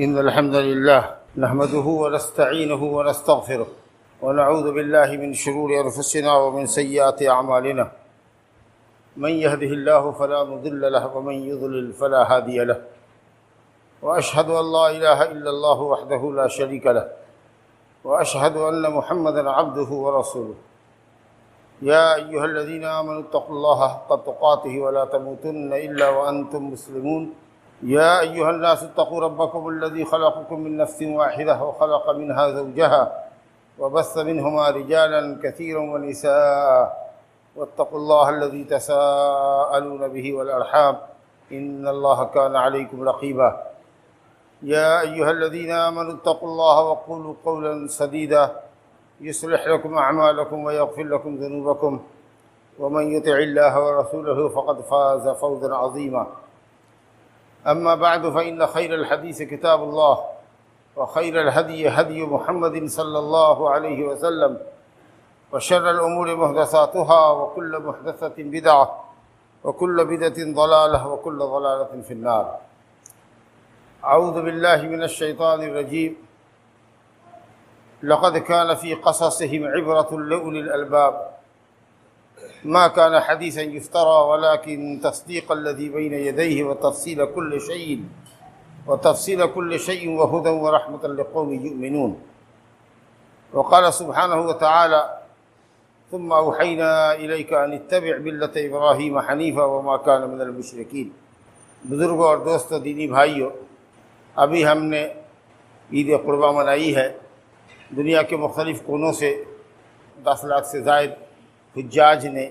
إن الحمد لله نحمده ونستعينه ونستغفره ونعوذ بالله من شرور أنفسنا ومن سيئات أعمالنا. من يهده الله فلا مضل له ومن يضلل فلا هادي له. وأشهد أن لا إله إلا الله وحده لا شريك له وأشهد أن محمدا عبده ورسوله. يا أيها الذين آمنوا اتقوا الله حق تقاته ولا تموتن إلا وأنتم مسلمون. يا أيها الناس اتقوا ربكم الذي خلقكم من نفس واحدة وخلق منها زوجها وبث منهما رجالا كثيرا ونساء واتقوا الله الذي تساءلون به والأرحام إن الله كان عليكم رقيبا. يا أيها الذين آمنوا اتقوا الله وقولوا قولا سديدا يصلح لكم أعمالكم ويغفر لكم ذنوبكم ومن يطع الله ورسوله فقد فاز فوزا عظيما. أما بعد فإن خير الحديث كتاب الله وخير الهدي هدي محمد صلى الله عليه وسلم وشر الأمور محدثاتها وكل محدثة بدعة وكل بدعة ضلالة وكل ضلالة في النار. أعوذ بالله من الشيطان الرجيم. لقد كان في قصصهم عبرة لأولي الألباب ما كان حديثا يفترى ولكن تصديق الذي بين يديه وتفصيل كل شيء وهدى ورحمة لقوم يؤمنون. وقال سبحانه وتعالى ثم أوحينا إليك أن اتبع ملة إبراهيم حنيفا وما كان من المشركين. بزرگوں اور دوستوں، دینی بھائیوں، ابھی ہم نے عید قربہ منائی ہے. دنیا کے مختلف کونوں سے 10 لاکھ سے زائد حجاج نے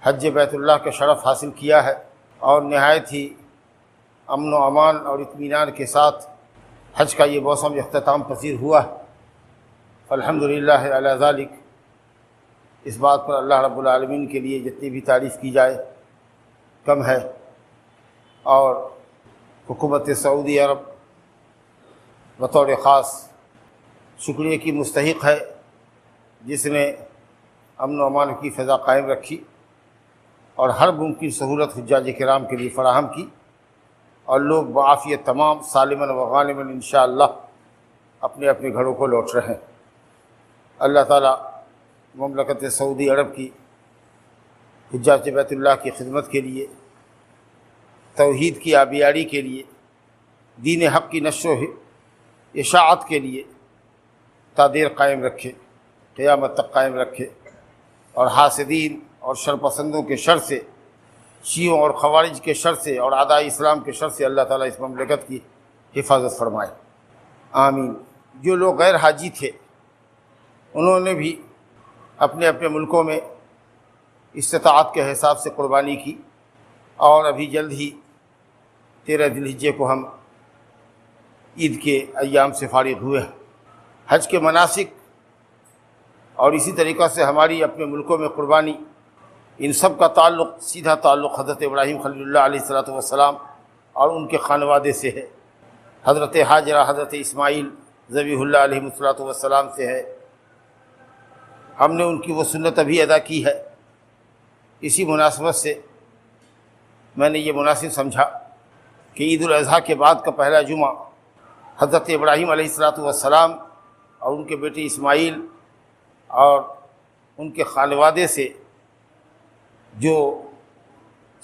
حج بیت اللہ کا شرف حاصل کیا ہے اور نہایت ہی امن و امان اور اطمینان کے ساتھ حج کا یہ موسم اختتام پذیر ہوا. الحمدللہ علی ذالک. اس بات پر اللہ رب العالمین کے لیے جتنی بھی تعریف کی جائے کم ہے. اور حکومت سعودی عرب بطور خاص شکریہ کی مستحق ہے، جس نے امن و امان کی فضا قائم رکھی اور ہر ممکن سہولت حجاج کرام کے لیے فراہم کی، اور لوگ بعافیت تمام سالماً و غانماً انشاءاللہ اپنے اپنے گھروں کو لوٹ رہے ہیں. اللہ تعالیٰ مملکت سعودی عرب کی حجاج بیت اللہ کی خدمت کے لیے، توحید کی آبیاری کے لیے، دین حق کی نشر و اشاعت کے لیے تا دیر قائم رکھے، قیامت تک قائم رکھے، اور حاسدین اور شرپسندوں کے شر سے، شیعوں اور خوارج کے شر سے اور اعداء اسلام کے شر سے اللہ تعالیٰ اس مملکت کی حفاظت فرمائے. آمین. جو لوگ غیر حاجی تھے انہوں نے بھی اپنے اپنے ملکوں میں استطاعت کے حساب سے قربانی کی، اور ابھی جلد ہی 13 ذی الحجہ کو ہم عید کے ایام سے فارغ ہوئے ہیں. حج کے مناسک اور اسی طریقہ سے ہماری اپنے ملکوں میں قربانی، ان سب کا تعلق، سیدھا تعلق حضرت ابراہیم خلیل اللہ علیہ الصلوۃ والسلام اور ان کے خانوادے سے ہے. حضرت ہاجرہ، حضرت اسماعیل ذبیح اللہ علیہ الصلوۃ والسلام سے ہے. ہم نے ان کی وہ سنت ابھی ادا کی ہے. اسی مناسبت سے میں نے یہ مناسب سمجھا کہ عید الاضحیٰ کے بعد کا پہلا جمعہ حضرت ابراہیم علیہ الصلوۃ والسلام اور ان کے بیٹے اسماعیل اور ان کے خانوادے سے جو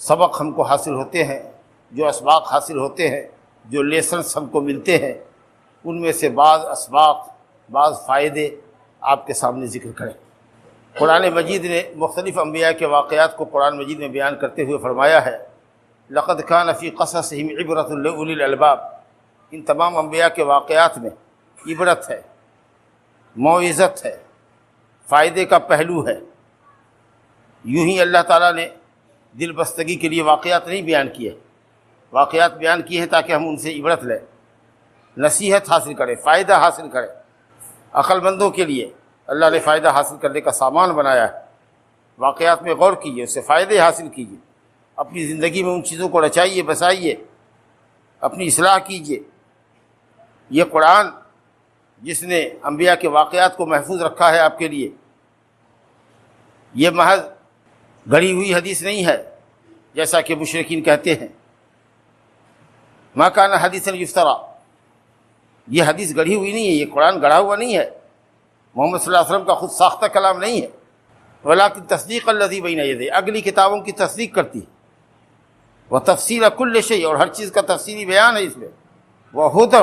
سبق ہم کو حاصل ہوتے ہیں، جو اسباق حاصل ہوتے ہیں، جو لیسنس ہم کو ملتے ہیں، ان میں سے بعض اسباق، بعض فائدے آپ کے سامنے ذکر کریں. قرآن مجید نے مختلف انبیاء کے واقعات کو قرآن مجید میں بیان کرتے ہوئے فرمایا ہے لقد كان في قصصهم عبرة لأولي الألباب. ان تمام انبیاء کے واقعات میں عبرت ہے، موعظت ہے، فائدے کا پہلو ہے. یوں ہی اللہ تعالیٰ نے دل بستگی کے لیے واقعات نہیں بیان کیے، واقعات بیان کیے ہیں تاکہ ہم ان سے عبرت لیں، نصیحت حاصل کریں، فائدہ حاصل کریں. عقل مندوں کے لیے اللہ نے فائدہ حاصل کرنے کا سامان بنایا ہے. واقعات میں غور کیجیے، اس سے فائدے حاصل کیجیے، اپنی زندگی میں ان چیزوں کو رچائیے، بسائیے، اپنی اصلاح کیجیے. یہ قرآن جس نے انبیاء کے واقعات کو محفوظ رکھا ہے آپ کے لیے، یہ محض گھڑی ہوئی حدیث نہیں ہے جیسا کہ مشرکین کہتے ہیں. ما کان حدیثا یفترا، یہ حدیث گڑھی ہوئی نہیں ہے، یہ قرآن گڑھا ہوا نہیں ہے، محمد صلی اللہ علیہ وسلم کا خود ساختہ کلام نہیں ہے، ولکن تصدیق الذی بین یدیہ، اگلی کتابوں کی تصدیق کرتی ہے، وتفصیل کل شیء، اور ہر چیز کا تفصیلی بیان ہے اس میں، وہدی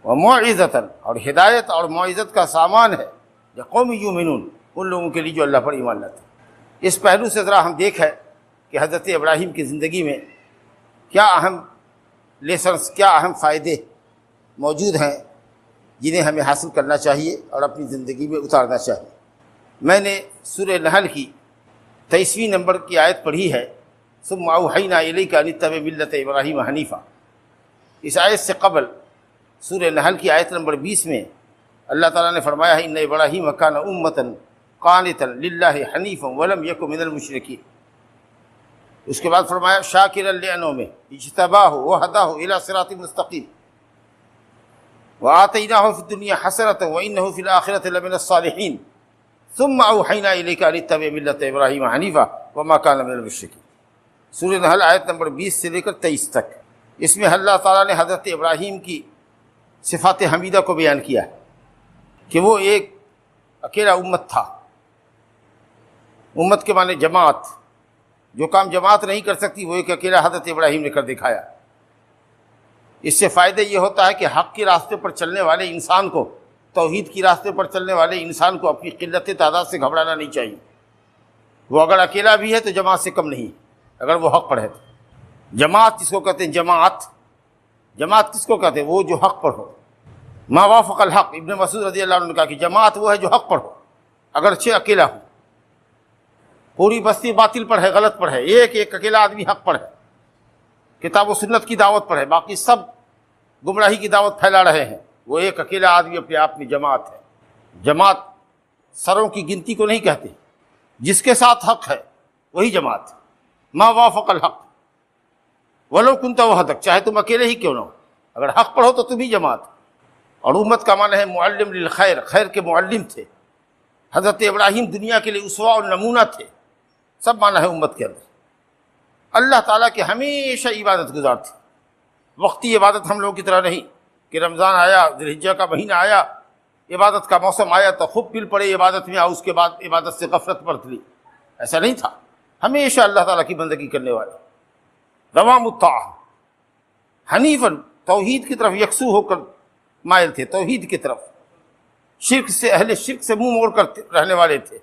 وموعظۃ، اور ہدایت اور موعظت کا سامان ہے، لقوم یؤمنون، ان لوگوں کے لیے جو اللہ پر ایمان لاتے ہیں۔ اس پہلو سے ذرا ہم دیکھیں کہ حضرت ابراہیم کی زندگی میں کیا اہم لیسنس، کیا اہم فائدے موجود ہیں جنہیں ہمیں حاصل کرنا چاہیے اور اپنی زندگی میں اتارنا چاہیے۔ میں نے سورہ نحل کی 23ویں نمبر کی آیت پڑھی ہے، ثم اوحینا الیک ان اتبع ملۃ ابراہیم حنیفا۔ اس آیت سے قبل سورہ نحل کی آیت نمبر 20 میں اللہ تعالیٰ نے فرمایا ہے ان ابراہیم کان امۃ قانتا للہ حنیفا ولم یک من المشرکین۔ اس کے بعد فرمایا شاکرا لانعمہ اجتباہ وہداہ الی صراط مستقیم وآتیناہ فی الدنیا حسنۃ وانہ فی الآخرۃ لمن الصالحین ثم اوحینا الیک ان اتبع ملۃ ابراہیم حنیفا وما کان من المشرکین۔ سورہ نحل آیت نمبر 20 سے لے کر 23 تک، اس میں اللہ تعالیٰ نے حضرت ابراہیم کی صفات حمیدہ کو بیان کیا ہے کہ وہ ایک اکیلا امت تھا۔ امت کے معنی جماعت، جو کام جماعت نہیں کر سکتی وہ ایک اکیلا حضرت ابراہیم نے کر دکھایا۔ اس سے فائدہ یہ ہوتا ہے کہ حق کے راستے پر چلنے والے انسان کو، توحید کی راستے پر چلنے والے انسان کو اپنی قلت تعداد سے گھبرانا نہیں چاہیے۔ وہ اگر اکیلا بھی ہے تو جماعت سے کم نہیں، اگر وہ حق پر ہے تو۔ جماعت جس کو کہتے ہیں، جماعت کس کو کہتے ہیں؟ وہ جو حق پر ہو، ما وافق الحق۔ ابن مسعود رضی اللہ عنہ نے کہا کہ جماعت وہ ہے جو حق پر ہو، اگرچہ اکیلا ہو۔ پوری بستی باطل پر ہے، غلط پر ہے، ایک اکیلا آدمی حق پر ہے، کتاب و سنت کی دعوت پر ہے، باقی سب گمراہی کی دعوت پھیلا رہے ہیں، وہ ایک اکیلا آدمی اپنے آپ میں جماعت ہے۔ جماعت سروں کی گنتی کو نہیں کہتے، جس کے ساتھ حق ہے وہی جماعت۔ ما وافق الحق ولو کنت وحدک، چاہے تم اکیلے ہی کیوں نہ ہو، اگر حق پر ہو تو تم ہی جماعت۔ اور امت کا معنی ہے معلم للخیر، خیر کے معلم تھے۔ حضرت ابراہیم دنیا کے لیے اسوہ اور نمونہ تھے، سب معنی ہے امت کے اندر۔ اللہ تعالیٰ کے ہمیشہ عبادت گزار تھے، وقتی عبادت ہم لوگوں کی طرح نہیں کہ رمضان آیا، ذی الحجہ کا مہینہ آیا، عبادت کا موسم آیا تو خوب پل پڑے عبادت میں، اور اس کے بعد عبادت سے غفلت برت لی، ایسا نہیں تھا۔ ہمیشہ اللہ تعالیٰ کی بندگی کرنے والے، دوام الطاعہ، حنیفاً، توحید کی طرف یکسو ہو کر مائل تھے، توحید کی طرف، شرک سے، اہل شرک سے منہ موڑ کر رہنے والے تھے۔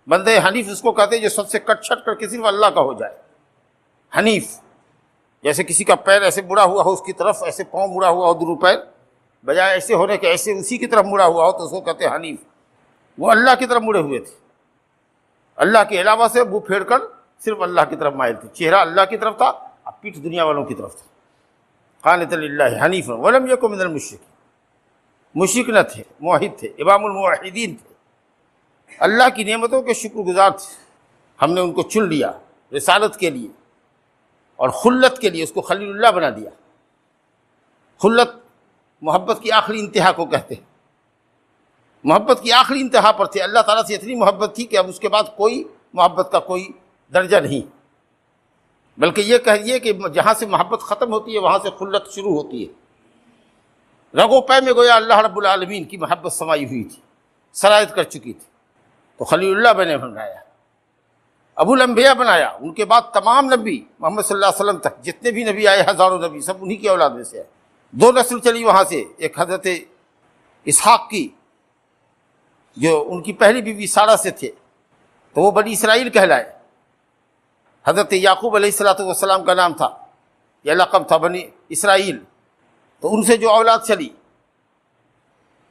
بندے حنیف اس کو کہتے ہیں جو سب سے کٹ چھٹ کر کے صرف اللہ کا ہو جائے، حنیف۔ جیسے کسی کا پیر ایسے مڑا ہوا ہو اس کی طرف، ایسے پاؤں مڑا ہوا ہو دونوں پیر، بجائے ایسے ہونے کے ایسے اسی کی طرف مڑا ہوا ہو تو اس کو کہتے ہیں حنیف۔ وہ اللہ کی طرف مڑے ہوئے تھے، اللہ کے علاوہ سے منہ پھیر کر صرف اللہ کی طرف مائل تھے، چہرہ اللہ کی طرف تھا، اب پیٹھ دنیا والوں کی طرف تھا۔ قانتا للہ حنیفا ولم یک من المشرکین، مشرک نہ تھے، موحد تھے، امام الموحدین تھے، اللہ کی نعمتوں کے شکر گزار تھے۔ ہم نے ان کو چن لیا رسالت کے لیے اور خلت کے لیے، اس کو خلیل اللہ بنا دیا۔ خلت محبت کی آخری انتہا کو کہتے ہیں، محبت کی آخری انتہا پر تھے، اللہ تعالیٰ سے اتنی محبت تھی کہ اب اس کے بعد کوئی محبت کا کوئی درجہ نہیں، بلکہ یہ کہیے کہ جہاں سے محبت ختم ہوتی ہے وہاں سے خلت شروع ہوتی ہے۔ رگو پے میں گویا اللہ رب العالمین کی محبت سمائی ہوئی تھی، سرایت کر چکی تھی، تو خلیل اللہ بنایا، ابو الانبیاء بنایا۔ ان کے بعد تمام نبی محمد صلی اللہ علیہ وسلم تک جتنے بھی نبی آئے، ہزاروں نبی، سب انہی کی اولاد میں سے آئے۔ دو نسل چلی وہاں سے، ایک حضرت اسحاق کی جو ان کی پہلی بیوی سارہ سے تھے، تو وہ بنی اسرائیل کہلائے۔ حضرت یعقوب علیہ السلام کا نام تھا یا لقب تھا بنی اسرائیل، تو ان سے جو اولاد چلی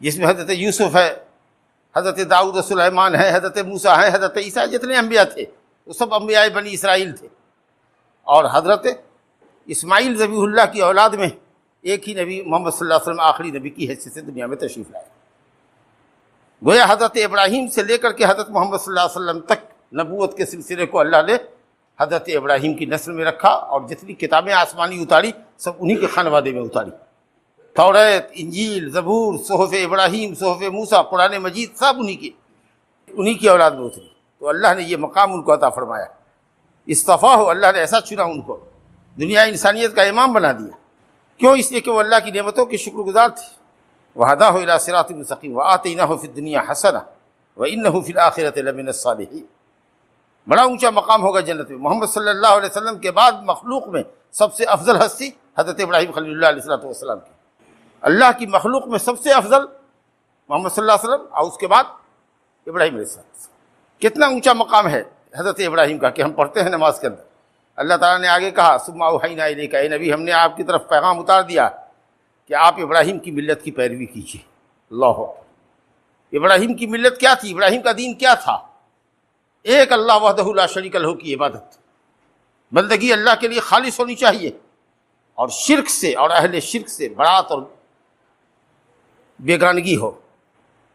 جس میں حضرت یوسف ہے، حضرت داؤد و سلیمان ہے، حضرت موسیٰ ہے، حضرت عیسیٰ، جتنے انبیاء تھے وہ سب انبیاء بنی اسرائیل تھے۔ اور حضرت اسماعیل ذبیح اللہ کی اولاد میں ایک ہی نبی محمد صلی اللہ علیہ وسلم آخری نبی کی حیثیت سے دنیا میں تشریف لائے۔ گویا حضرت ابراہیم سے لے کر کے حضرت محمد صلی اللہ علیہ وسلم تک نبوت کے سلسلے کو اللہ نے حضرت ابراہیم کی نسل میں رکھا، اور جتنی کتابیں آسمانی اتاری سب انہی کے خانوادے میں اتاری۔ توریت، انجیل، زبور، صحف ابراہیم، صحف موسیٰ، قرآن مجید، سب انہی کی اولاد میں اتری۔ تو اللہ نے یہ مقام ان کو عطا فرمایا، اصطفاہ، اللہ نے ایسا چنا ان کو، دنیا انسانیت کا امام بنا دیا. کیوں؟ اس لیے کہ وہ اللہ کی نعمتوں کے شکر گزار تھے. وَهَدَاهُ إِلَىٰ صِرَاطٍ مُّسْتَقِيمٍ وَآتَيْنَاهُ فِي الدُّنْيَا حَسَنَةً وَإِنَّهُ فِي الْآخِرَةِ لَمِنَ الصَّالِحِينَ. بڑا اونچا مقام ہوگا جنت میں. محمد صلی اللہ علیہ وسلم کے بعد مخلوق میں سب سے افضل ہستی حضرت ابراہیم خلیل اللہ علیہ السلام کی. اللہ کی مخلوق میں سب سے افضل محمد صلی اللہ علیہ وسلم اور اس کے بعد ابراہیم علیہ السلام. کتنا اونچا مقام ہے حضرت ابراہیم کا کہ ہم پڑھتے ہیں نماز کے اندر. اللہ تعالیٰ نے آگے کہا ثم اوحینا الیک، اے نبی ہم نے آپ کی طرف پیغام اتار دیا کہ آپ ابراہیم کی ملت کی پیروی کیجیے. اللہ اکبر. ابراہیم کی ملت کیا تھی؟ ابراہیم کا دین کیا تھا؟ ایک اللہ وحدہ لا شریک لہ کی عبادت، بندگی اللہ کے لیے خالص ہونی چاہیے، اور شرک سے اور اہل شرک سے برات اور بیگانگی ہو.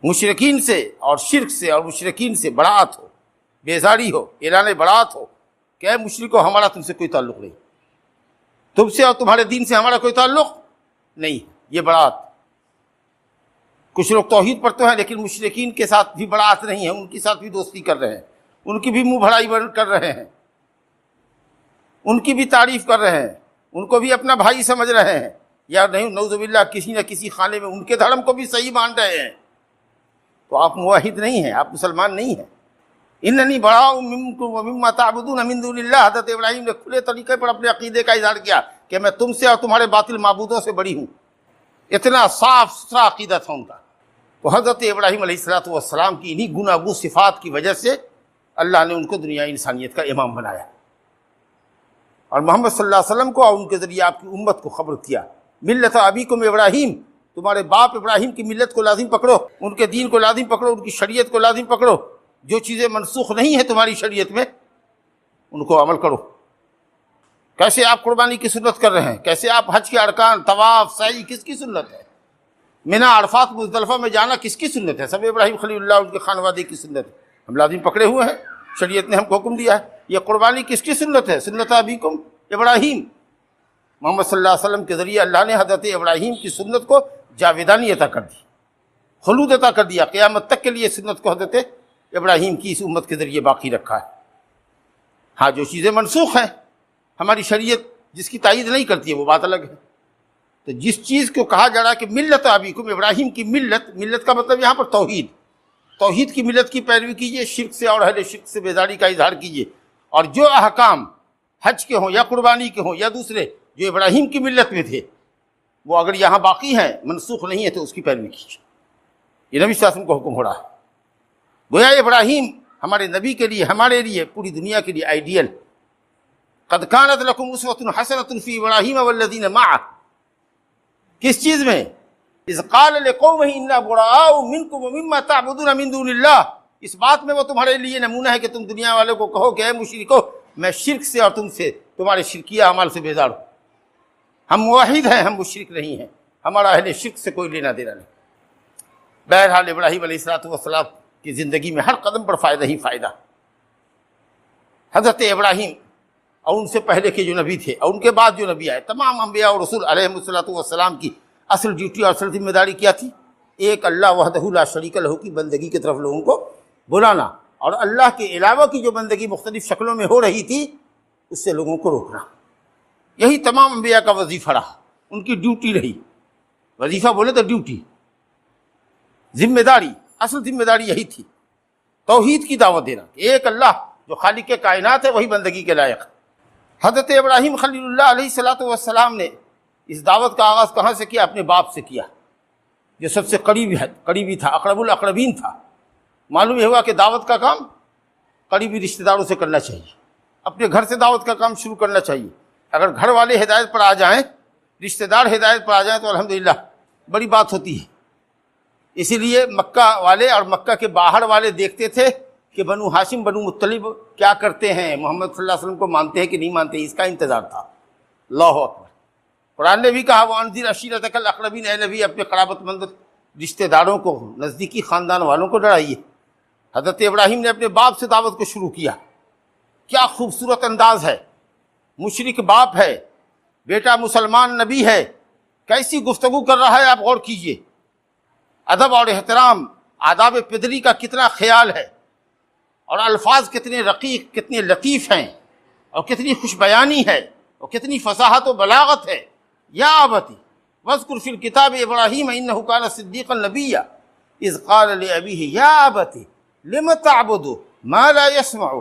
مشرکین سے اور شرک سے اور مشرکین سے برات ہو، بیزاری ہو، اعلان برات ہو کہ اے مشرکو ہمارا تم سے کوئی تعلق نہیں، تم سے اور تمہارے دین سے ہمارا کوئی تعلق نہیں. یہ برات. کچھ لوگ توحید پڑھتے ہیں لیکن مشرکین کے ساتھ بھی برات نہیں ہے، ان کے ساتھ بھی دوستی کر رہے ہیں، ان کی بھی منہ بھرائی کر رہے ہیں، ان کی بھی تعریف کر رہے ہیں، ان کو بھی اپنا بھائی سمجھ رہے ہیں، یا نہیں نعوذ باللہ کسی نہ کسی خانے میں ان کے دھرم کو بھی صحیح مان رہے ہیں. تو آپ موحد نہیں ہیں، آپ مسلمان نہیں ہیں. اننی براء منکم ومما تعبدون من دون اللہ. حضرت ابراہیم نے کھلے طریقے پر اپنے عقیدے کا اظہار کیا کہ میں تم سے اور تمہارے باطل معبودوں سے بری ہوں. اتنا صاف ستھرا عقیدہ تھا ان کا. تو حضرت ابراہیم علیہ السلام کی انہی گناگو صفات کی وجہ سے اللہ نے ان کو دنیا انسانیت کا امام بنایا، اور محمد صلی اللہ علیہ وسلم کو اور ان کے ذریعے آپ کی امت کو خبر کیا ملت ابیکم ابراہیم، تمہارے باپ ابراہیم کی ملت کو لازم پکڑو، ان کے دین کو لازم پکڑو، ان کی شریعت کو لازم پکڑو. جو چیزیں منسوخ نہیں ہیں تمہاری شریعت میں ان کو عمل کرو. کیسے آپ قربانی کی سنت کر رہے ہیں، کیسے آپ حج کے ارکان، طواف، سعی کس کی سنت ہے، منی، عرفات، مزدلفہ میں جانا کس کی سنت ہے؟ سب ابراہیم خلیل اللہ ان کے خانوادے کی سنت ہے. ہم لازم پکڑے ہوئے ہیں، شریعت نے ہم کو حکم دیا ہے. یہ قربانی کس کی سنت ہے؟ سنت ابیکم ابراہیم. محمد صلی اللہ علیہ وسلم کے ذریعے اللہ نے حضرت ابراہیم کی سنت کو جاویدانی عطا کر دی، خلود عطا کر دیا. قیامت تک کے لیے سنت کو حضرت ابراہیم کی اس امت کے ذریعے باقی رکھا ہے. ہاں جو چیزیں منسوخ ہیں ہماری شریعت جس کی تائید نہیں کرتی ہے وہ بات الگ ہے. تو جس چیز کو کہا جا رہا ہے کہ ملت ابیکم ابراہیم کی ملت کا مطلب یہاں پر توحید کی ملت کی پیروی کیجیے، شرک سے اور اہل شرک سے بیزاری کا اظہار کیجیے. اور جو احکام حج کے ہوں یا قربانی کے ہوں یا دوسرے جو ابراہیم کی ملت میں تھے وہ اگر یہاں باقی ہیں، منسوخ نہیں ہے، تو اس کی پیروی کیجیے. یہ نبی صلی اللہ علیہ وسلم کو حکم ہو رہا ہے. گویا ابراہیم ہمارے نبی کے لیے، ہمارے لیے، پوری دنیا کے لیے آئیڈیل. قد کانت لکم اسوۃ حسنۃ فی ابراہیم والذین معہ. کس چیز میں؟ اذ قال لقومہ انا براء منکم ومما تعبدون من دون اللہ. اس بات میں وہ تمہارے لیے نمونہ ہے کہ تم دنیا والوں کو کہو کہ اے مشرکو میں شرک سے اور تم سے، تمہارے شرکیہ اعمال سے بیزار ہوں. ہم موحد ہیں، ہم مشرک نہیں ہیں، ہمارا اہل شرک سے کوئی لینا دینا نہیں. بہرحال ابراہیم علیہ السلام کی زندگی میں ہر قدم پر فائدہ ہی فائدہ. حضرت ابراہیم اور ان سے پہلے کے جو نبی تھے اور ان کے بعد جو نبی آئے، تمام انبیاء اور رسول علیہ السلام کی اصل ڈیوٹی اور اصل ذمہ داری کیا تھی؟ ایک اللہ وحدہ لا شریک لہ کی بندگی کی طرف لوگوں کو بلانا، اور اللہ کے علاوہ کی جو بندگی مختلف شکلوں میں ہو رہی تھی اس سے لوگوں کو روکنا. یہی تمام انبیاء کا وظیفہ رہا، ان کی ڈیوٹی رہی. وظیفہ بولے تو ڈیوٹی، ذمہ داری، اصل ذمہ داری یہی تھی، توحید کی دعوت دینا. ایک اللہ جو خالق کائنات ہے وہی بندگی کے لائق. حضرت ابراہیم خلیل اللہ علیہ السلام نے اس دعوت کا آغاز کہاں سے کیا؟ اپنے باپ سے کیا، جو سب سے قریبی تھا، اقرب الاقربین تھا. معلوم یہ ہوا کہ دعوت کا کام قریبی رشتہ داروں سے کرنا چاہیے، اپنے گھر سے دعوت کا کام شروع کرنا چاہیے. اگر گھر والے ہدایت پر آ جائیں، رشتہ دار ہدایت پر آ جائیں تو الحمدللہ بڑی بات ہوتی ہے. اسی لیے مکہ والے اور مکہ کے باہر والے دیکھتے تھے کہ بنو ہاشم، بنو مطلب کیا کرتے ہیں، محمد صلی اللہ علیہ وسلم کو مانتے ہیں کہ نہیں مانتے، اس کا انتظار تھا. اللہ اکبر. قرآن نے بھی کہا وَأَنذِرْ عَشِيرَتَكَ الْأَقْرَبِينَ. اے نبی اپنے قرابت مند رشتہ داروں کو، نزدیکی خاندان والوں کو ڈرائیے. حضرت ابراہیم نے اپنے باپ سے دعوت کو شروع کیا. کیا خوبصورت انداز ہے. مشرک باپ ہے، بیٹا مسلمان نبی ہے، کیسی گفتگو کر رہا ہے آپ غور کیجئے. ادب اور احترام، آداب پدری کا کتنا خیال ہے، اور الفاظ کتنے رقیق، کتنے لطیف ہیں، اور کتنی خوش بیانی ہے. اور کتنی فصاحت و بلاغت ہے. یا ابتی واذکر فی الکتاب ابراہیم انہ کان صدیقا نبیا اذ قال لابیہ یا ابت لم تعبد ما لا يسمع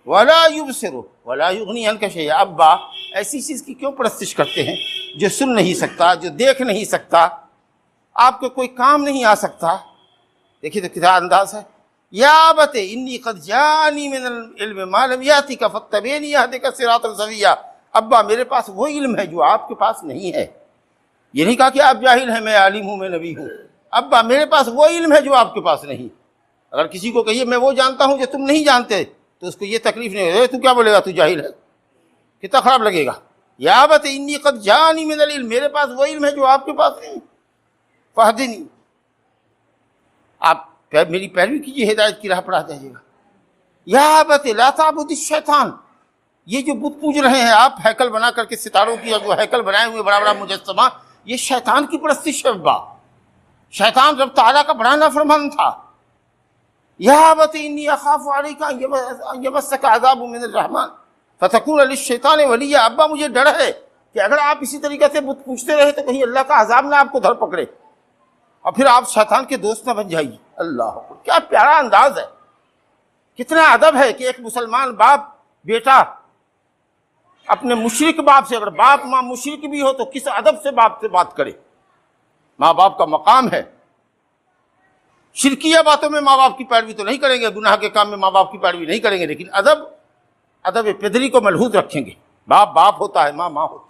ولا يبصر ولا یغنی عنک شیئا. ابا ایسی چیز کی کیوں پرستش کرتے ہیں جو سن نہیں سکتا، جو دیکھ نہیں سکتا، آپ کو کوئی کام نہیں آ سکتا. دیکھیے تو کیا انداز ہے. یا ابت انی قد جانی من العلم ما لم یاتک فاتبعنی اہدک صراطا سویا. ابا میرے پاس وہ علم ہے جو آپ کے پاس نہیں ہے. یہ نہیں کہا کہ آپ جاہل ہیں، میں عالم ہوں، میں نبی ہوں. ابا میرے پاس وہ علم ہے جو آپ کے پاس نہیں. اگر کسی کو کہیے میں وہ جانتا ہوں جو تم نہیں جانتے تو اس کو یہ تکلیف نہیں ہوگی، تو کیا بولے گا تو جاہل ہے، کتنا خراب لگے گا. یا ابت انی قد جانی من العلم، میرے پاس وہ علم ہے جو آپ کے پاس نہیں. فہدنی، آپ میری پیروی کیجیے، ہدایت کی راہ پر آ جائیے گا. یا ابت لا تعبد الشیطان، یہ جو بت پوج رہے ہیں آپ ہیکل بنا کر کے، ستاروں کی جو ہیکل بنائے ہوئے بڑا بڑا مجسمہ، یہ شیطان کی پرستش ہے. ابا شیطان رب تعالیٰ کا بڑا نافرمان تھا. یا ابت انی اخاف علیک ان یمسک عذاب من الرحمن فتکون للشیطان ولیا. ابا مجھے ڈر ہے کہ اگر آپ اسی طریقے سے بت پوجتے رہے تو کہیں اللہ کا عذاب نہ آپ کو دھر پکڑے اور پھر آپ شیطان کے دوست نہ بن جائیے. اللہ اکبر، کیا پیارا انداز ہے، کتنا ادب ہے کہ ایک مسلمان باپ بیٹا اپنے مشرک باپ سے، اگر باپ ماں مشرک بھی ہو تو کس ادب سے باپ سے بات کرے. ماں باپ کا مقام ہے. شرکیہ باتوں میں ماں باپ کی پیروی تو نہیں کریں گے، گناہ کے کام میں ماں باپ کی پیروی نہیں کریں گے، لیکن ادب پدری کو ملحوظ رکھیں گے. باپ باپ ہوتا ہے، ماں ماں ہوتی ہے.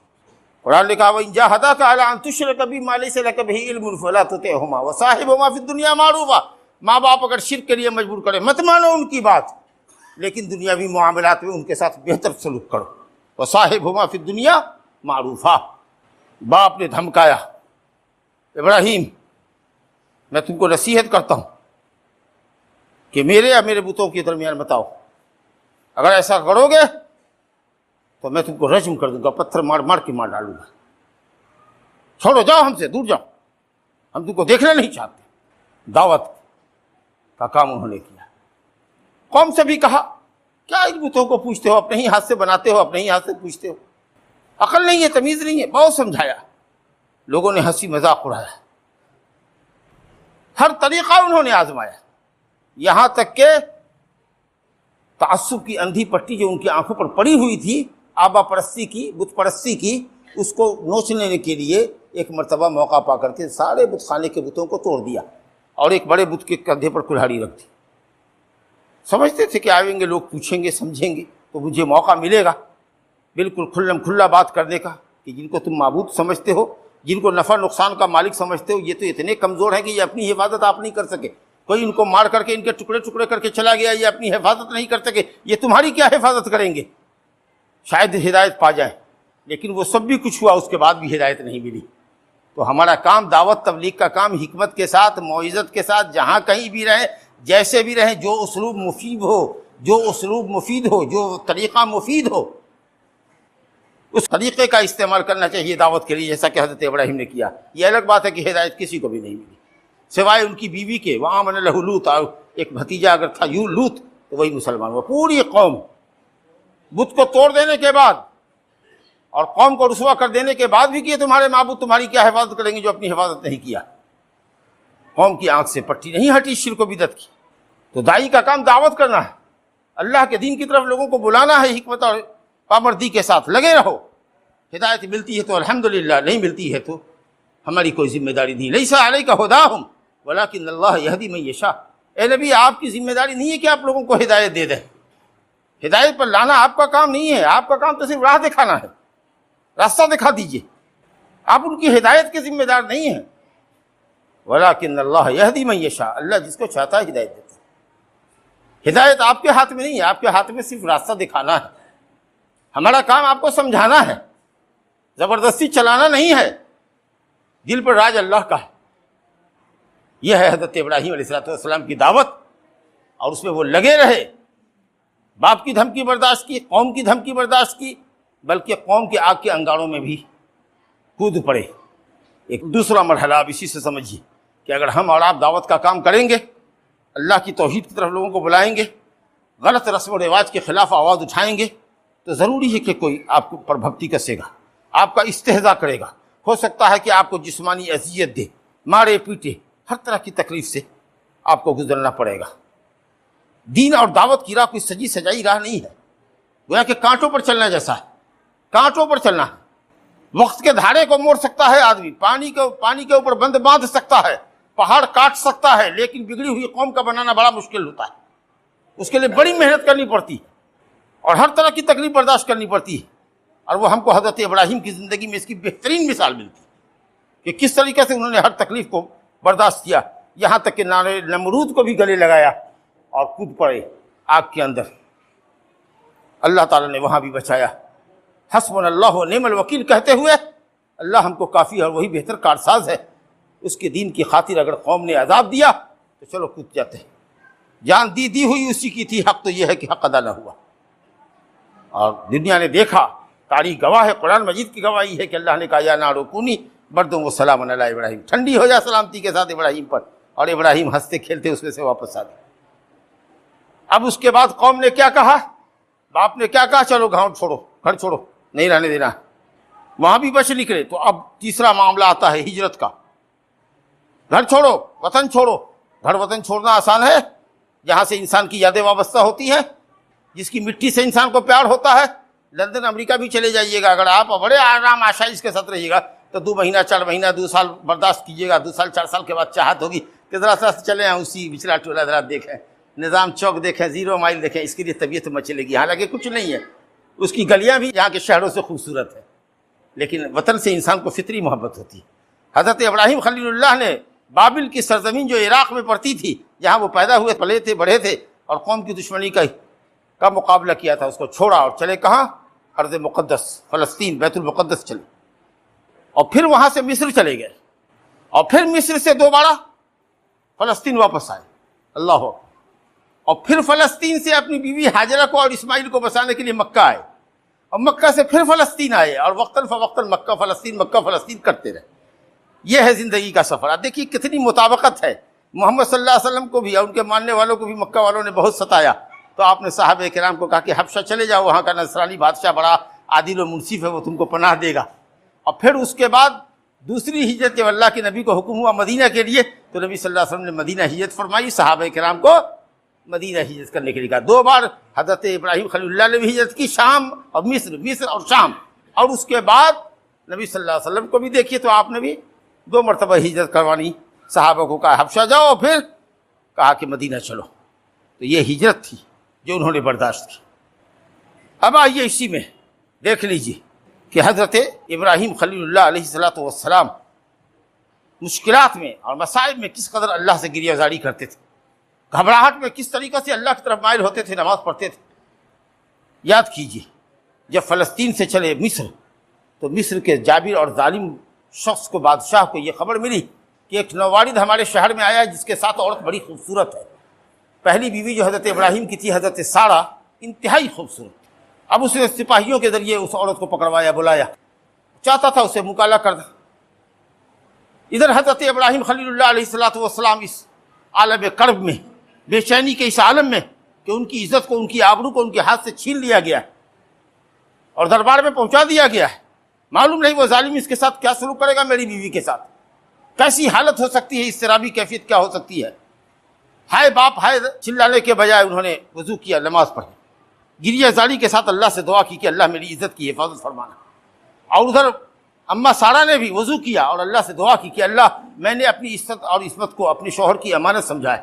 قرآن نے کہا وَإِن جَاهَدَاكَ عَلَىٰ أَن تُشْرِكَ بِي مَا لَيْسَ لَكَ بِهِ عِلْمٌ فَلَا تُطِعْهُمَا وَصَاحِبْهُمَا فِي الدُّنْيَا مَعْرُوفًا. ماں باپ اگر شرک کے لیے مجبور کرے مت مانو ان کی بات، لیکن دنیاوی معاملات میں ان کے ساتھ بہتر سلوک کرو. وَصَاحِبْهُمَا فِي الدُّنْيَا مَعْرُوفًا. باپ نے دھمکایا، ابراہیم میں تم کو نصیحت کرتا ہوں کہ میرے اور میرے بتوں کے درمیان مت آؤ. اگر ایسا کرو گے تو میں تم کو رجم کر دوں گا، پتھر مار مار کے مار ڈالوں گا. چھوڑو، جاؤ ہم سے دور جاؤ، ہم تم کو دیکھنا نہیں چاہتے. دعوت کا کام انہوں نے کیا. قوم سے بھی کہا کیا ان بتوں کو پوچھتے ہو، اپنے ہی ہاتھ سے بناتے ہو، اپنے ہی ہاتھ سے پوچھتے ہو، عقل نہیں ہے، تمیز نہیں ہے. بہت سمجھایا، لوگوں نے ہنسی مذاق اڑایا، ہر طریقہ انہوں نے آزمایا، یہاں تک کہ تعصب کی اندھی پٹی جو ان کی آنکھوں پر پڑی ہوئی تھی، آبا پرستی کی، بت پرستی کی، اس کو نوچ لینے کے لیے ایک مرتبہ موقع پا کر کے سارے بت خانے کے بتوں کو توڑ دیا اور ایک بڑے بت کے کندھے پر کلہاڑی رکھ دی. سمجھتے تھے کہ آئیں گے لوگ، پوچھیں گے، سمجھیں گے تو مجھے موقع ملے گا بالکل کھلم کھلا بات کرنے کا کہ جن کو تم معبود سمجھتے ہو، جن کو نفع نقصان کا مالک سمجھتے ہو، یہ تو اتنے کمزور ہیں کہ یہ اپنی حفاظت آپ نہیں کر سکے. کوئی ان کو مار کر کے ان کے ٹکڑے ٹکڑے کر کے چلا گیا، یہ اپنی حفاظت نہیں کر سکے، یہ تمہاری کیا حفاظت کریں گے. شاید ہدایت پا جائیں، لیکن وہ سب بھی کچھ ہوا، اس کے بعد بھی ہدایت نہیں ملی. تو ہمارا کام دعوت تبلیغ کا کام حکمت کے ساتھ، موعظت کے ساتھ، جہاں کہیں بھی رہیں، جیسے بھی رہیں، جو اسلوب مفید ہو، جو طریقہ مفید ہو، اس طریقے کا استعمال کرنا چاہیے دعوت کے لیے، جیسا کہ حضرت ابراہیم نے کیا. یہ الگ بات ہے کہ ہدایت کسی کو بھی نہیں ملی سوائے ان کی بیوی کے. وآمن لہ لوط، ایک بھتیجا اگر تھا یوں لوط، تو وہی مسلمان ہوا. پوری قوم بت کو توڑ دینے کے بعد اور قوم کو رسوا کر دینے کے بعد بھی کہ تمہارے معبود تمہاری کیا حفاظت کریں گے جو اپنی حفاظت نہیں کیا. قوم کی آنکھ سے پٹی نہیں ہٹی شرک و بدعت کی. تو داعی کا کام دعوت کرنا ہے، اللہ کے دین کی طرف لوگوں کو بلانا ہے، حکمت اور پابندی کے ساتھ لگے رہو. ہدایت ملتی ہے تو الحمدللہ، نہیں ملتی ہے تو ہماری کوئی ذمہ داری نہیں. لیس علیک ھداھم ولکن اللہ یہدی من یشاء. اے نبی، آپ کی ذمہ داری نہیں ہے کہ آپ لوگوں کو ہدایت دے دیں. ہدایت پر لانا آپ کا کام نہیں ہے، آپ کا کام تو صرف راہ دکھانا ہے. راستہ دکھا دیجئے، آپ ان کی ہدایت کے ذمہ دار نہیں ہیں. ولکن اللہ یہدی من یشاء، اللہ جس کو چاہتا ہے ہدایت دیتا ہے. ہدایت آپ کے ہاتھ میں نہیں ہے، آپ کے ہاتھ میں صرف راستہ دکھانا ہے. ہمارا کام آپ کو سمجھانا ہے، زبردستی چلانا نہیں ہے. دل پر راج اللہ کا ہے. یہ ہے حضرت ابراہیم علیہ السلام کی دعوت، اور اس میں وہ لگے رہے. باپ کی دھمکی برداشت کی، قوم کی دھمکی برداشت کی، بلکہ قوم کے آگ کے انگاروں میں بھی کود پڑے. ایک دوسرا مرحلہ آپ اسی سے سمجھیے کہ اگر ہم اور آپ دعوت کا کام کریں گے، اللہ کی توحید کی طرف لوگوں کو بلائیں گے، غلط رسم و رواج کے خلاف آواز اٹھائیں گے، تو ضروری ہے کہ کوئی آپ پر بھکتی کسے گا، آپ کا استہزاء کرے گا، ہو سکتا ہے کہ آپ کو جسمانی اذیت دے، مارے پیٹے، ہر طرح کی تکلیف سے آپ کو گزرنا پڑے گا۔ دین اور دعوت کی راہ کوئی سجی سجائی راہ نہیں ہے، گویا کہ کانٹوں پر چلنا جیسا ہے، کانٹوں پر چلنا ہے۔ وقت کے دھارے کو موڑ سکتا ہے آدمی، پانی کے اوپر بند باندھ سکتا ہے، پہاڑ کاٹ سکتا ہے، لیکن بگڑی ہوئی قوم کا بنانا بڑا مشکل ہوتا ہے، اس کے لیے بڑی محنت کرنی پڑتی ہے اور ہر طرح کی تکلیف برداشت کرنی پڑتی ہے۔ اور وہ ہم کو حضرت ابراہیم کی زندگی میں اس کی بہترین مثال ملتی ہے کہ کس طریقے سے انہوں نے ہر تکلیف کو برداشت کیا، یہاں تک کہ نمرود کو بھی گلے لگایا اور کود پڑے آگ کے اندر، اللہ تعالیٰ نے وہاں بھی بچایا۔ حسبنا اللہ و نعم الوکیل کہتے ہوئے اللہ ہم کو کافی اور وہی بہتر کارساز ہے، اس کے دین کی خاطر اگر قوم نے عذاب دیا تو چلو کود جاتے ہیں، جان دی ہوئی اسی کی تھی، حق تو یہ ہے کہ حق ادا نہ ہوا۔ اور دنیا نے دیکھا، تاریخ گواہ ہے، قرآن مجید کی گواہی ہے کہ اللہ نے کہا یا نار کونی بردم و سلام علی ابراہیم، ٹھنڈی ہو جا سلامتی کے ساتھ ابراہیم پر، اور ابراہیم ہنستے کھیلتے اس میں سے واپس آ گئے۔ اب اس کے بعد قوم نے کیا کہا، باپ نے کیا کہا، چلو گھر چھوڑو، نہیں رہنے دینا، وہاں بھی بچ نکلے۔ تو اب تیسرا معاملہ آتا ہے ہجرت کا، گھر چھوڑو، وطن چھوڑو۔ گھر وطن چھوڑنا آسان ہے؟ جہاں سے انسان کی یادیں وابستہ ہوتی ہیں، جس کی مٹی سے انسان کو پیار ہوتا ہے۔ لندن امریکہ بھی چلے جائیے گا، اگر آپ بڑے آرام آشائش کے ساتھ رہیے گا تو 2 مہینہ 4 مہینہ 2 سال برداشت کیجیے گا، 2 سال 4 سال کے بعد چاہت ہوگی کہ ذرا سا چلے ہیں اسی بچلا ٹولہ، ذرا دیکھیں نظام چوک، دیکھیں 0 مائل دیکھیں، اس کے لیے طبیعت مچلے گی، حالانکہ کچھ نہیں ہے، اس کی گلیاں بھی یہاں کے شہروں سے خوبصورت ہیں، لیکن وطن سے انسان کو فطری محبت ہوتی ہے۔ حضرت ابراہیم خلیل اللہ نے بابل کی سرزمین جو عراق میں پڑتی تھی، جہاں وہ پیدا ہوئے پلے تھے بڑھے تھے اور قوم کی دشمنی کا مقابلہ کیا تھا، اس کو چھوڑا اور چلے کہاں؟ ارض مقدس فلسطین، بیت المقدس چلے، اور پھر وہاں سے مصر چلے گئے، اور پھر مصر سے دوبارہ فلسطین واپس آئے، اللہ، اور پھر فلسطین سے اپنی بیوی ہاجرہ کو اور اسماعیل کو بسانے کے لیے مکہ آئے، اور مکہ سے پھر فلسطین آئے، اور وقتاً فوقتاً مکہ فلسطین کرتے رہے۔ یہ ہے زندگی کا سفر۔ آپ دیکھیے کتنی مطابقت ہے، محمد صلی اللہ علیہ وسلم کو بھی اور ان کے ماننے والوں کو بھی مکہ والوں نے بہت ستایا، تو آپ نے صحابہ کرام کو کہا کہ حبشہ چلے جاؤ، وہاں کا نصرانی بادشاہ بڑا عادل و منصف ہے، وہ تم کو پناہ دے گا۔ اور پھر اس کے بعد دوسری ہجرت جب اللہ کے نبی کو حکم ہوا مدینہ کے لیے، تو نبی صلی اللہ علیہ وسلم نے مدینہ ہجرت فرمائی، صحابہ کرام کو مدینہ ہجرت کرنے کے لیے کہا۔ 2 بار حضرت ابراہیم خلیل اللہ نے بھی ہجرت کی، شام اور مصر اور شام، اور اس کے بعد نبی صلی اللہ علیہ وسلم کو بھی دیکھیے تو آپ نے بھی 2 مرتبہ ہجرت کروانی، صحابہ کو کہا حبشہ جاؤ، پھر کہا کہ مدینہ چلو۔ تو یہ ہجرت تھی جو انہوں نے برداشت کی۔ اب آئیے اسی میں دیکھ لیجیے کہ حضرت ابراہیم خلیل اللہ علیہ السلام مشکلات میں اور مصائب میں کس قدر اللہ سے گریہ زاری کرتے تھے، گھبراہٹ میں کس طریقے سے اللہ کی طرف مائل ہوتے تھے، نماز پڑھتے تھے۔ یاد کیجیے جب فلسطین سے چلے مصر، تو مصر کے جابر اور ظالم شخص کو، بادشاہ کو یہ خبر ملی کہ ایک نووارد ہمارے شہر میں آیا ہے جس کے ساتھ عورت بڑی خوبصورت ہے۔ پہلی بیوی جو حضرت ابراہیم کی تھی، حضرت سارہ، انتہائی خوبصورت۔ اب اس نے سپاہیوں کے ذریعے اس عورت کو پکڑوایا، بلایا، چاہتا تھا اسے مکالا کر دے۔ ادھر حضرت ابراہیم خلیل اللہ علیہ السلام اس عالم کرب میں، بے چینی کے اس عالم میں کہ ان کی عزت کو، ان کی آبرو کو ان کے ہاتھ سے چھین لیا گیا اور دربار میں پہنچا دیا گیا ہے۔ معلوم نہیں وہ ظالم اس کے ساتھ کیا سلوک کرے گا، میری بیوی کے ساتھ کیسی حالت ہو سکتی ہے، اضطرابی کیفیت کیا ہو سکتی ہے۔ ہائے باپ ہائے چلانے کے بجائے انہوں نے وضو کیا، نماز پڑھی، گریہ زاری کے ساتھ اللہ سے دعا کی کہ اللہ میری عزت کی حفاظت فرمانا۔ اور ادھر اماں سارہ نے بھی وضو کیا اور اللہ سے دعا کی کہ اللہ میں نے اپنی عزت اور عصمت کو اپنے شوہر کی امانت سمجھا ہے،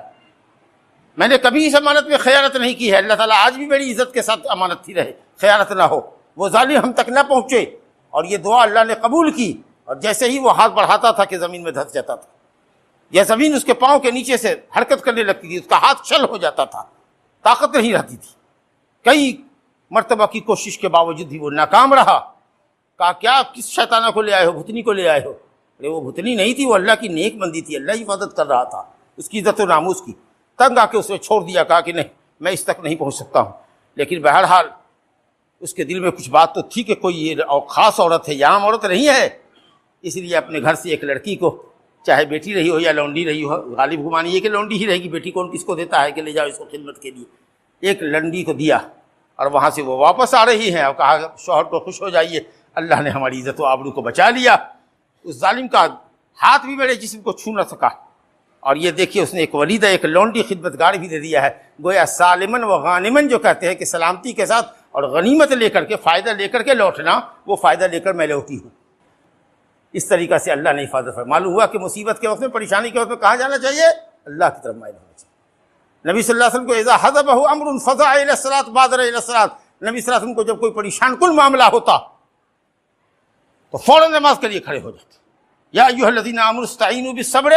میں نے کبھی اس امانت میں خیانت نہیں کی ہے، اللہ تعالیٰ آج بھی میری عزت کے ساتھ امانت تھی رہے، خیانت نہ ہو، وہ ظالم ہم تک نہ پہنچے۔ اور یہ دعا اللہ نے قبول کی، اور جیسے ہی وہ ہاتھ بڑھاتا تھا کہ زمین میں دھس جاتا تھا، یا زمین اس کے پاؤں کے نیچے سے حرکت کرنے لگتی تھی، اس کا ہاتھ چل ہو جاتا تھا، طاقت نہیں رہتی تھی۔ کئی مرتبہ کی کوشش کے باوجود بھی وہ ناکام رہا۔ کہا کیا کس شیطانہ کو لے آئے ہو، بھتنی کو لے آئے ہو؟ ارے وہ بھتنی نہیں تھی، وہ اللہ کی نیک بندی تھی، اللہ حفاظت کر رہا تھا اس کی عزت و ناموس کی۔ تنگ آ کے اس نے چھوڑ دیا، کہا کہ نہیں میں اس تک نہیں پہنچ سکتا ہوں۔ لیکن بہرحال اس کے دل میں کچھ بات تو تھی کہ کوئی یہ خاص عورت ہے، یہ عام عورت نہیں ہے، اس لیے اپنے گھر سے ایک لڑکی کو، چاہے بیٹی رہی ہو یا لونڈی رہی ہو، غالب گمان یہ کہ لونڈی ہی رہے گی، بیٹی کون کس کو دیتا ہے کہ لے جاؤ اس کو خدمت کے لیے، ایک لنڈی کو دیا اور وہاں سے وہ واپس آ رہی ہیں اور کہا شوہر کو خوش ہو جائیے، اللہ نے ہماری عزت و آبرو کو بچا لیا، اس ظالم کا ہاتھ بھی میرے جسم کو چھو نہ سکا۔ اور یہ دیکھیے اس نے ایک ولیدہ، ایک لونڈی خدمتگار بھی دے دیا ہے، گویا سالمن و غانمن جو کہتے ہیں کہ سلامتی کے ساتھ اور غنیمت لے کر کے، فائدہ لے کر کے لوٹنا، وہ فائدہ لے کر میں لوٹی ہوں۔ اس طریقہ سے اللہ نے حفاظت فرمائی۔ معلوم ہوا کہ مصیبت کے وقت میں، پریشانی کے وقت میں کہاں جانا چاہیے؟ اللہ کی طرف مائل ہونا چاہیے۔ نبی صلی اللہ علیہ وسلم کو اذا حضبہ امر فزع الی الصلاۃ بادر الی الصلاۃ، نبی صلی اللہ علیہ وسلم کو جب کوئی پریشان کن معاملہ ہوتا تو فوراً نماز کے لیے کھڑے ہو جاتے۔ یا ایھا الذین آمنوا استعینوا بالصبر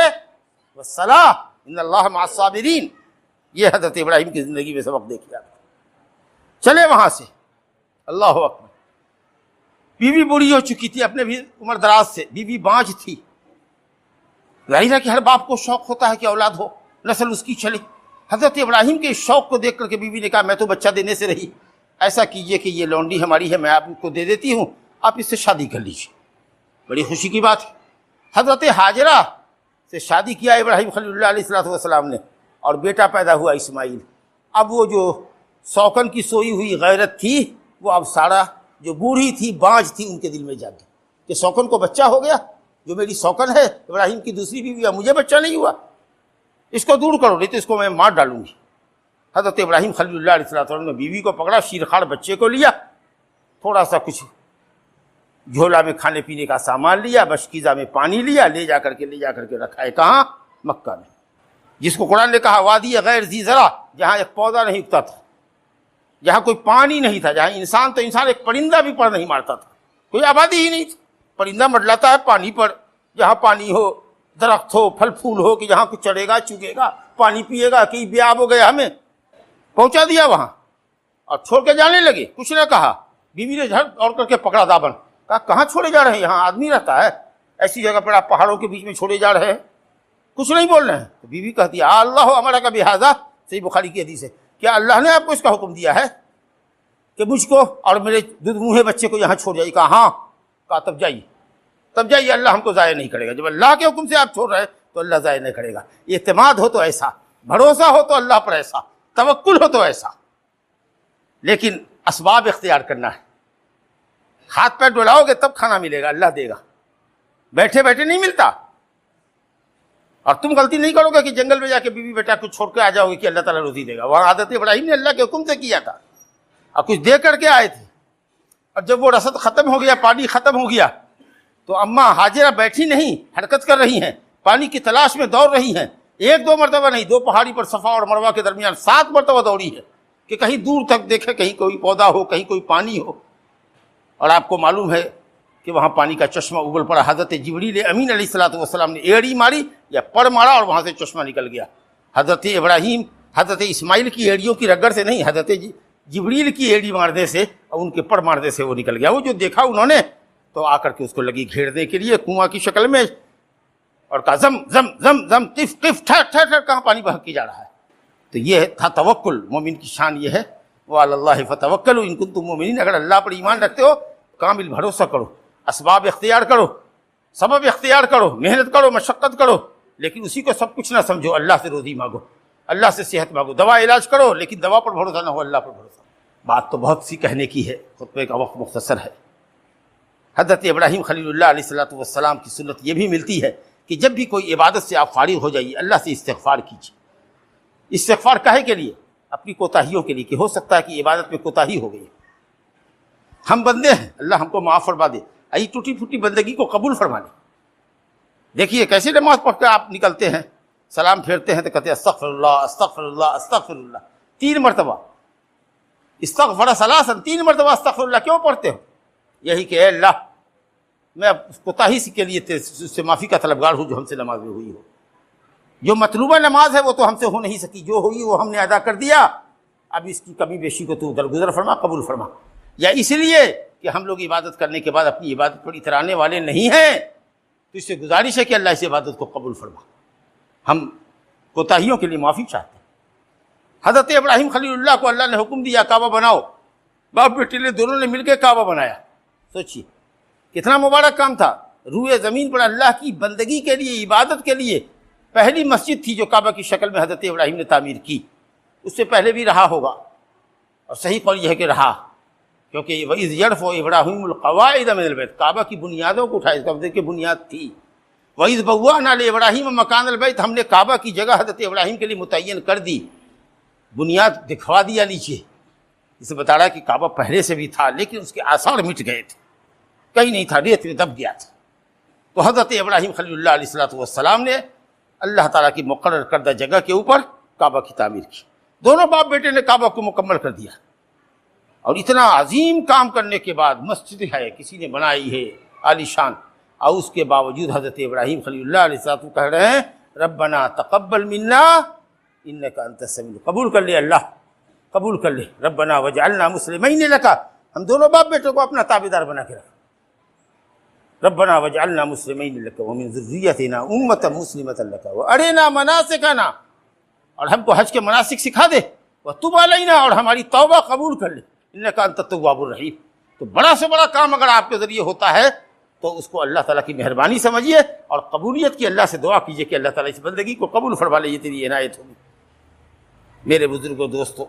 والصلاۃ ان اللہ مع الصابرین۔ یہ حضرت ابراہیم کی زندگی میں سبق دیکھیے آپ۔ چلے وہاں سے، اللہ اکبر، بیوی بوڑھی ہو چکی تھی، اپنے بھی عمر دراز سے، بیوی بانجھ تھی۔ ظاہر ہے کہ ہر باپ کو شوق ہوتا ہے کہ اولاد ہو، نسل اس کی چلے۔ حضرت ابراہیم کے اس شوق کو دیکھ کر کے بیوی نے کہا میں تو بچہ دینے سے رہی، ایسا کیجئے کہ یہ لونڈی ہماری ہے، میں آپ کو دے دیتی ہوں، آپ اس سے شادی کر لیجیے۔ بڑی خوشی کی بات ہے۔ حضرت ہاجرہ سے شادی کیا ابراہیم خلیل اللہ علیہ السلام نے، اور بیٹا پیدا ہوا اسماعیل۔ اب وہ جو سوکن کی سوئی ہوئی غیرت تھی، وہ اب سارا جو بوڑھی تھی، بانجھ تھی، ان کے دل میں جاگی کہ سوکن کو بچہ ہو گیا، جو میری سوکن ہے ابراہیم کی دوسری بیوی، اب مجھے بچہ نہیں ہوا، اس کو دور کرو، نہیں تو اس کو میں مار ڈالوں گی۔ حضرت ابراہیم خلیل اللہ علیہ السلام نے بیوی کو پکڑا، شیرخوار بچے کو لیا، تھوڑا سا کچھ جھولا میں کھانے پینے کا سامان لیا، بشکیزہ میں پانی لیا، لے جا کر کے رکھا ہے کہاں؟ مکہ میں، جس کو قرآن نے کہا وادی غیر ذی زرع، جہاں ایک پودا نہیں اگتا تھا، جہاں کوئی پانی نہیں تھا، جہاں انسان تو انسان ایک پرندہ بھی پر نہیں مارتا تھا، کوئی آبادی ہی نہیں تھی۔ پرندہ منڈلاتا ہے پانی پر، جہاں پانی ہو، درخت ہو، پھل پھول ہو، کہ جہاں کچھ چڑھے گا، چگے گا، پانی پیے گا، کہ بیاب ہو گیا، ہمیں پہنچا دیا وہاں اور چھوڑ کے جانے لگے، کچھ نہ کہا۔ بیوی نے جھٹ دوڑ کر کے پکڑا دامن، کہا کہاں چھوڑے جا رہے ہیں؟ یہاں آدمی رہتا ہے، ایسی جگہ پر آپ پہاڑوں کے بیچ میں چھوڑے جا رہے ہیں، کچھ نہیں بول رہے ہیں۔ تو بیوی کہتی ہے اللہ امرک بہذا، صحیح بخاری کی حدیث ہے، کیا اللہ نے آپ کو اس کا حکم دیا ہے کہ مجھ کو اور میرے دودھ منہ بچے کو یہاں چھوڑ جائیے؟ کہا ہاں۔ کہا تب جائیے، اللہ ہم کو ضائع نہیں کرے گا۔ جب اللہ کے حکم سے آپ چھوڑ رہے ہیں تو اللہ ضائع نہیں کرے گا۔ اعتماد ہو تو ایسا، بھروسہ ہو تو اللہ پر ایسا، توکل ہو تو ایسا، لیکن اسباب اختیار کرنا ہے۔ ہاتھ پیر ڈولاؤ گے تب کھانا ملے گا، اللہ دے گا، بیٹھے بیٹھے نہیں ملتا۔ اور تم غلطی نہیں کرو گے کہ جنگل میں جا کے بیوی بیٹا کچھ چھوڑ کے آ جاؤ گے کہ اللہ تعالیٰ روزی دے گا۔ وہاں حضرت ابراہیم نے اللہ کے حکم سے کیا تھا اور کچھ دے کر کے آئے تھے، اور جب وہ رسد ختم ہو گیا، پانی ختم ہو گیا، تو اماں ہاجرہ بیٹھی نہیں، حرکت کر رہی ہیں، پانی کی تلاش میں دوڑ رہی ہیں۔ ایک دو مرتبہ نہیں، دو پہاڑی پر صفا اور مروہ کے درمیان 7 مرتبہ دوڑی ہے کہ کہیں دور تک دیکھے، کہیں کوئی پودا ہو، کہیں کوئی پانی ہو۔ اور آپ کو معلوم ہے کہ وہاں پانی کا چشمہ اگل پڑا۔ حضرت جبریل امین علیہ السلام نے ایڑی ماری یا پڑ مارا اور وہاں سے چشمہ نکل گیا۔ حضرت ابراہیم حضرت اسماعیل کی ایڑیوں کی رگڑ سے نہیں، حضرت جبریل کی ایڑی مارنے سے اور ان کے پڑ مارنے سے وہ نکل گیا۔ وہ جو دیکھا انہوں نے تو آ کر کے اس کو لگی گھیرنے کے لیے کنواں کی شکل میں، اور کہا زم زم زم زم قف قف، ٹھہر ٹھہر ٹھہر، کہاں پانی بہک کے جا رہا ہے۔ تو یہ تھا توکل۔ مومن کی شان یہ ہے، وعلی اللہ فتوکلوا ان کنتم مؤمنین، اگر اللہ پر ایمان رکھتے ہو کامل بھروسہ کرو، اسباب اختیار کرو، سبب اختیار کرو، محنت کرو، مشقت کرو، لیکن اسی کو سب کچھ نہ سمجھو۔ اللہ سے روزی مانگو، اللہ سے صحت مانگو، دوا علاج کرو، لیکن دوا پر بھروسہ نہ ہو، اللہ پر بھروسہ۔ بات تو بہت سی کہنے کی ہے، خطبے کا وقت مختصر ہے۔ حضرت ابراہیم خلیل اللہ علیہ السلام کی سنت یہ بھی ملتی ہے کہ جب بھی کوئی عبادت سے آپ فارغ ہو جائیے، اللہ سے استغفار کیجیے۔ استغفار کاہے کے لیے؟ اپنی کوتاہیوں کے لیے، کہ ہو سکتا ہے کہ عبادت میں کوتاہی ہو گئی، ہم بندے ہیں، اللہ ہم کو معاف فرما دے، ای ٹوٹی پھوٹی بندگی کو قبول فرما لے۔ دیکھیے کیسے نماز پڑھ کے آپ نکلتے ہیں، سلام پھیرتے ہیں تو کہتے ہیں استغفر اللہ استغفر اللہ استغفر اللہ، 3 مرتبہ، استغفر ثلاثا، 3 مرتبہ استغفر اللہ کیوں پڑھتے ہو؟ یہی کہ اے اللہ میں کوتاہی کے لیے اس سے معافی کا طلبگار ہوں جو ہم سے نماز میں ہوئی ہو۔ جو مطلوبہ نماز ہے وہ تو ہم سے ہو نہیں سکی، جو ہوئی وہ ہم نے ادا کر دیا، اب اس کی کمی بیشی کو تو درگزر فرما، قبول فرما۔ یا اس لیے کہ ہم لوگ عبادت کرنے کے بعد اپنی عبادت پر اترانے والے نہیں ہیں، تو اس سے گزارش ہے کہ اللہ اس عبادت کو قبول فرما۔ ہم کوتاہیوں کے لیے معافی چاہتے ہیں۔ حضرت ابراہیم خلیل اللہ کو اللہ نے حکم دیا کعبہ بناؤ، باپ بیٹے نے دونوں نے مل کے کعبہ بنایا۔ سوچیے کتنا مبارک کام تھا، روئے زمین پر اللہ کی بندگی کے لیے، عبادت کے لیے پہلی مسجد تھی جو کعبہ کی شکل میں حضرت ابراہیم نے تعمیر کی۔ اس سے پہلے بھی رہا ہوگا، اور صحیح قول یہ ہے کہ رہا، کیونکہ وَإِذْ يَرْفَعُ إِبْرَاهِيمُ الْقَوَاعِدَ مِنَ الْبَيْتِ، کعبہ کی بنیادوں کو اٹھائے، قبضے کی بنیاد تھی۔ وَإِذْ بَوَّأْنَا لِإِبْرَاهِيمَ مَكَانَ الْبَيْتِ، ہم نے کعبہ کی جگہ حضرت ابراہیم کے لیے متعین کر دی، بنیاد دکھوا دیا نیچے۔ اسے بتا رہا ہے کہ کعبہ پہلے سے بھی تھا لیکن اس کے آثار مٹ گئے تھے، کہیں نہیں تھا، ریت میں دب گیا تھا۔ تو حضرت ابراہیم خلیل اللہ علیہ الصلوۃ والسلام نے اللہ تعالیٰ کی مقرر کردہ جگہ کے اوپر کعبہ کی تعمیر کی۔ دونوں باپ بیٹے نے کعبہ کو مکمل کر دیا، اور اتنا عظیم کام کرنے کے بعد مسجد ہے، کسی نے بنائی ہے عالی شان، اور اس کے باوجود حضرت ابراہیم خلیل اللہ علیہ السلام کہہ رہے ہیں ربنا تقبل منا انک انت السمیع، قبول کر لے اللہ، قبول کر لے، ربنا وجعلنا مسلمین لک، ہم دونوں باپ بیٹوں کو اپنا تابعدار بنا کے رکھ، ربنا وجعلنا مسلمین لک ومن ذریتنا امۃ مسلمۃ لک وارنا مناسکنا، اور ہم کو حج کے مناسک سکھا دے، وتب علینا، اور ہماری توبہ قبول کر لے، انک انت التواب الرحیم۔ تو بڑا سے بڑا کام اگر آپ کے ذریعے ہوتا ہے تو اس کو اللہ تعالیٰ کی مہربانی سمجھیے اور قبولیت کی اللہ سے دعا کیجیے کہ اللہ تعالیٰ اس بندگی کو قبول فرما لے، یہ تیری عنایت ہوگی۔ میرے بزرگوں، دوستوں،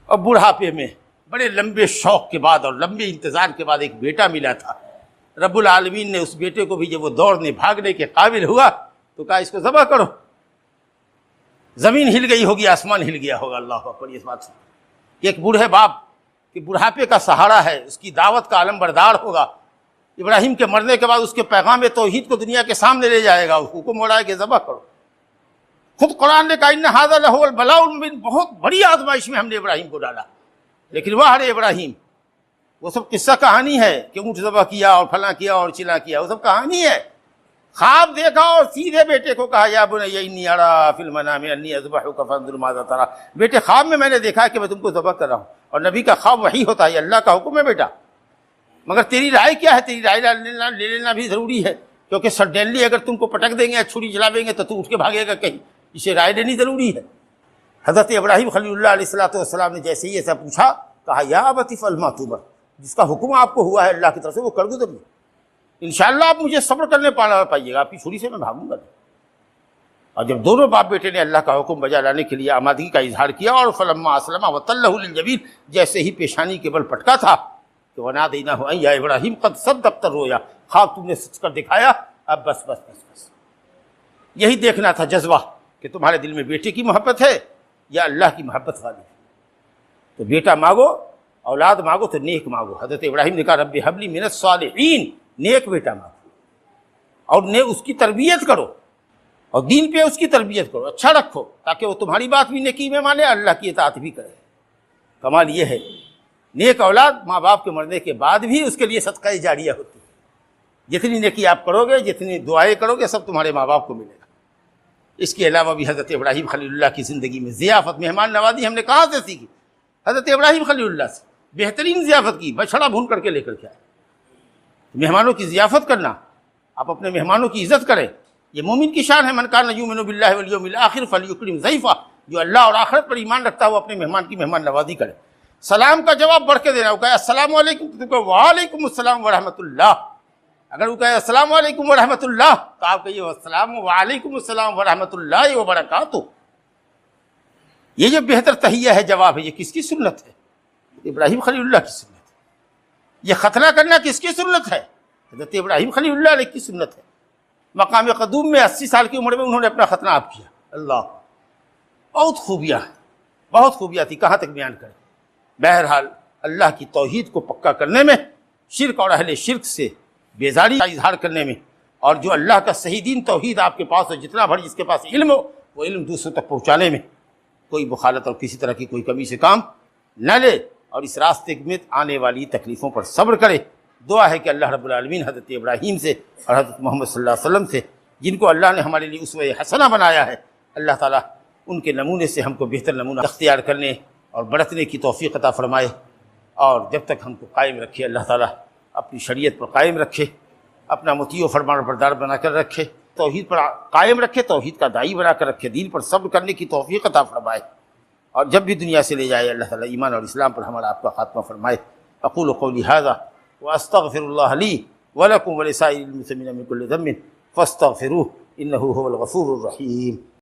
اب بڑھاپے میں بڑے لمبے شوق کے بعد اور لمبے انتظار کے بعد ایک بیٹا ملا تھا۔ رب العالمین نے اس بیٹے کو بھی جب وہ دوڑنے بھاگنے کے قابل ہوا تو کہا اس کو ذبح کرو۔ زمین ہل گئی ہوگی، آسمان ہل گیا ہوگا، اللہ اکبر، اس بات سے کہ ایک بوڑھے باپ کہ بڑھاپے کا سہارا ہے، اس کی دعوت کا علم بردار ہوگا، ابراہیم کے مرنے کے بعد اس کے پیغام توحید کو دنیا کے سامنے لے جائے گا، حکم ہو رہا ہے کہ ذبح کرو۔ خود قرآن نے کہا ان ھذا لہو البلاء المبین، بہت بڑی آزمائش میں ہم نے ابراہیم کو ڈالا، لیکن وہ ارے ابراہیم، وہ سب قصہ کہانی ہے کہ اونٹ ذبح کیا اور فلاں کیا اور چلا کیا، وہ سب کہانی ہے۔ خواب دیکھا اور سیدھے بیٹے کو کہا یا بنی انی اری فی المنام انی اذبحک فانظر ماذا تری، بیٹے خواب میں میں نے دیکھا ہے کہ میں تم کو ذبح کر رہا ہوں، اور نبی کا خواب وحی ہوتا ہے، یہ اللہ کا حکم ہے بیٹا، مگر تیری رائے کیا ہے؟ تیری رائے لے لینا بھی ضروری ہے، کیونکہ سڈنلی اگر تم کو پٹک دیں گے، چھری چلا دیں گے تو تو اٹھ کے بھاگے گا کہیں، اسے رائے لینی ضروری ہے۔ حضرت ابراہیم خلیل اللہ علیہ الصلوۃ والسلام نے جیسے ہی ایسا پوچھا کہا یا ابت افعل ما تؤمر، جس کا حکم آپ کو ہوا ہے اللہ کی طرف سے وہ کر گزر لیں، انشاءاللہ آپ مجھے صبر کرنے پائیے گا، آپ کی چھری سے میں بھاگوں گا نہیں۔ اور جب دونوں باپ بیٹے نے اللہ کا حکم بجا لانے کے لیے آمادگی کا اظہار کیا، اور فلما اسلم وتلہ للجبین، جیسے ہی پیشانی کے بل پٹکا تھا کہ ونادیناہ ان یا ابراہیم قد صدقت الرؤیا، خواب تم نے سچ کر دکھایا، اب بس بس بس بس، یہی دیکھنا تھا جذبہ کہ تمہارے دل میں بیٹے کی محبت ہے یا اللہ کی محبت غالب ہے۔ تو بیٹا مانگو، اولاد مانگو تو نیک مانگو۔ حضرت ابراہیم نے کہا رب ہب لی من الصالحین، نیک بیٹا مانگو، اور اس کی تربیت کرو، اور دین پہ اس کی تربیت کرو، اچھا رکھو، تاکہ وہ تمہاری بات بھی نیکی میں مانے، اللہ کی اطاعت بھی کرے۔ کمال یہ ہے نیک اولاد ماں باپ کے مرنے کے بعد بھی اس کے لیے صدقہ جاریہ ہوتی ہے، جتنی نیکی آپ کرو گے، جتنی دعائیں کرو گے، سب تمہارے ماں باپ کو ملے گا۔ اس کے علاوہ بھی حضرت ابراہیم خلیل اللہ کی زندگی میں ضیافت، مہمان نوازی ہم نے کہاں سے سیکھی؟ حضرت ابراہیم خلیل اللہ سے بہترین ضیافت کی، بچھڑا بھون کر کے لے کر کے آئے۔ مہمانوں کی ضیافت کرنا، آپ اپنے مہمانوں کی عزت کریں، یہ مومن کی شان ہے۔ من کان یؤمن باللہ والیوم الآخر فلیکرم ضیفہ، جو اللہ اور آخرت پر ایمان رکھتا ہے وہ اپنے مہمان کی مہمان نوازی کرے۔ سلام کا جواب بڑھ کے دینا، وہ کہے السلام علیکم تو کہو وعلیکم السلام ورحمۃ اللہ، اگر وہ کہے السلام علیکم ورحمۃ اللہ تو آپ کہیے السلام وعلیکم السلام ورحمۃ اللہ وبرکاتہ۔ یہ جو بہتر تحیہ ہے، جواب ہے، یہ کس کی سنت ہے؟ ابراہیم خلیل اللہ کی سنت ہے۔ یہ ختنہ کرنا کس کی سنت ہے؟ حضرت ابراہیم خلیل اللہ علیہ کی سنت ہے۔ مقام قدوم میں 80 سال کی عمر میں انہوں نے اپنا ختنہ آپ کیا۔ اللہ، بہت خوبیاں ہیں، بہت خوبیاں تھی، کہاں تک بیان کریں۔ بہرحال اللہ کی توحید کو پکا کرنے میں، شرک اور اہل شرک سے بیزاری کا اظہار کرنے میں، اور جو اللہ کا صحیح دین توحید آپ کے پاس ہو، جتنا بھر جس کے پاس علم ہو، وہ علم دوسروں تک پہنچانے میں کوئی مخالط اور کسی طرح کی کوئی کمی سے کام نہ لے، اور اس راستے میں آنے والی تکلیفوں پر صبر کرے۔ دعا ہے کہ اللہ رب العالمین حضرت ابراہیم سے اور حضرت محمد صلی اللہ علیہ وسلم سے، جن کو اللہ نے ہمارے لیے اسوہ حسنہ بنایا ہے، اللہ تعالیٰ ان کے نمونے سے ہم کو بہتر نمونہ اختیار کرنے اور برتنے کی توفیق عطا فرمائے، اور جب تک ہم کو قائم رکھے، اللہ تعالیٰ اپنی شریعت پر قائم رکھے، اپنا مطیع و فرمان بردار بنا کر رکھے، توحید پر قائم رکھے، توحید کا داعی بنا کر رکھے، دین پر صبر کرنے کی توفیق عطا فرمائے، اور جب بھی دنیا سے لے جائے اللہ تعالیٰ ایمان اور اسلام پر ہمارا آپ کا خاتمہ فرمائے۔ اقول قولی ھذا واستغفر اللہ لی ولکم ولسائر المسلمین من کل ذنب فاستغفروہ انہ هو الغفور الرحیم۔